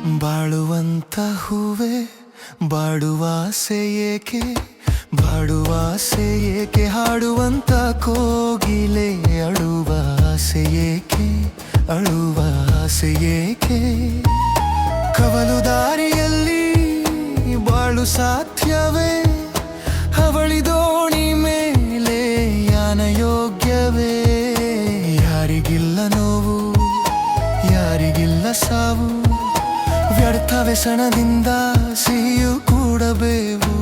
ಬಾಳುವಂತ ಹೂವೆ ಬಾಡುವಾಸೆ ಏಕೆ ಬಾಡುವಾಸೆ ಏಕೆ ಹಾಡುವಂತ ಕೋಗಿಲೆ ಅಳುವಾಸೆ ಏಕೆ ಅಳುವಾಸೆ ಏಕೆ ಕವಲು ದಾರಿಯಲ್ಲಿ ಬಾಳು ಸಾಧ್ಯವೇ ಅವಳಿ ದೋಣಿ ಮೇಲೆ ಯಾನ ಯೋಗ್ಯವೇ ಯಾರಿಗಿಲ್ಲ ನೋವು ಯಾರಿಗಿಲ್ಲ ಸಾವು ವ್ಯರ್ಥ ವ್ಯಸನದಿಂದ ಸಿಹಿಯು ಕೂಡಬೇವು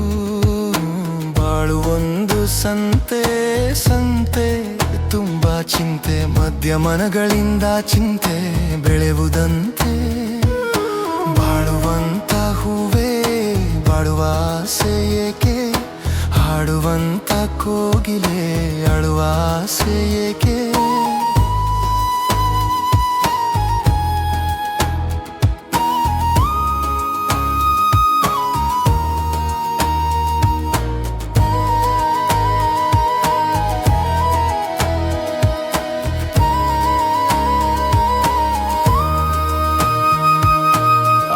ಬಾಳು ಒಂದು ಸಂತೆ ಸಂತೆ ತುಂಬಾ ಚಿಂತೆ ಮಧ್ಯಮನಗಳಿಂದ ಚಿಂತೆ ಬೆಳೆಯುವುದಂತೆ ಬಾಳುವಂತ ಹೂವೇ ಬಾಡುವ ಆಸೆ ಏಕೆ ಹಾಡುವಂತ ಕೋಗಿಲೆ ಅಳುವ ಆಸೆ ಏಕೆ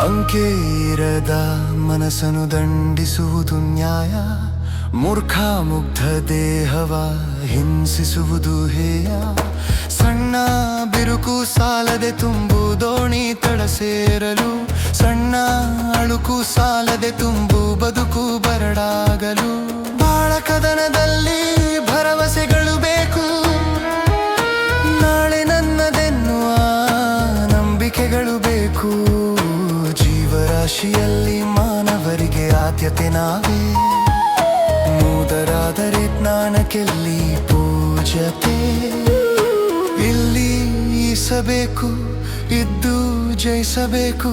ಅಂಕೆ ಇರದ ಮನಸ್ಸನ್ನು ದಂಡಿಸುವುದು ನ್ಯಾಯ ಮೂರ್ಖ ಮುಗ್ಧ ದೇಹವ ಹಿಂಸಿಸುವುದು ಹೇಯ ಸಣ್ಣ ಬಿರುಕು ಸಾಲದೆ ತುಂಬು ದೋಣಿ ತಡ ಸೇರಲು ಸಣ್ಣ ಅಳುಕು ಸಾಲದೆ ತುಂಬು ಬದುಕು ಬರಡಾಗಲು ಬಾಳ ಕದನದಲ್ಲಿ ಭರವಸೆಗಳು ಬೇಕು ನಾಳೆ ನನ್ನದೆನ್ನುವ ನಂಬಿಕೆಗಳು ಬೇಕು ಜೀವರಾಶಿಯಲ್ಲಿ ಮಾನವರಿಗೆ ಆದ್ಯತೆ ನಾವೇ ಮೂದರಾದರೆ ಜ್ಞಾನಕ್ಕೆಲ್ಲಿ ಪೂಜತೆ ಇಲ್ಲಿ ಈಸಬೇಕು ಇದ್ದು ಜಯಿಸಬೇಕು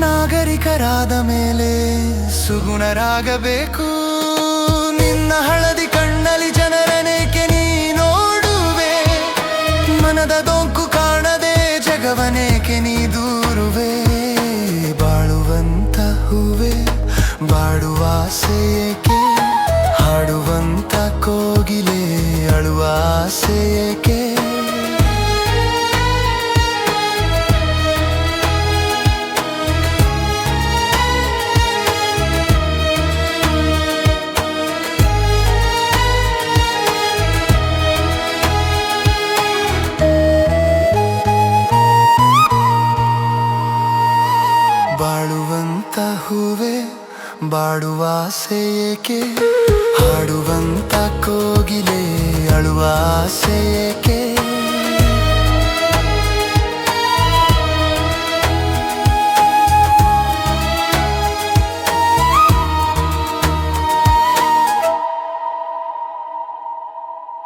ನಾಗರಿಕರಾದ ಮೇಲೆ ಸುಗುಣರಾಗಬೇಕು ನಿನ್ನ ಹಳದಿ ಕಣ್ಣಲ್ಲಿ ಜನರನೇಕೆ ನೀ ನೋಡುವೆ ಮನದ ದೊಂಕು ಕಾಣದೆ ಜಗವನೇಕೆ ನೀ ದೂರುವೆ ಬಾಳುವಂತ ಹೂವೆ ಬಾಡುವ ಆಸೆ ಏಕೆ ಹಾಡುವಂತ ಕೋಗಿಲೆ ಅಳುವ ಆಸೆ ಏಕೆ ಬಾಳುವಂತ ಹೂವೆ ಬಾಡುವ ಆಸೆ ಏಕೆ ಹಾಡುವಂತ ಕೋಗಿಲೆ ಅಳುವ ಆಸೆ ಏಕೆ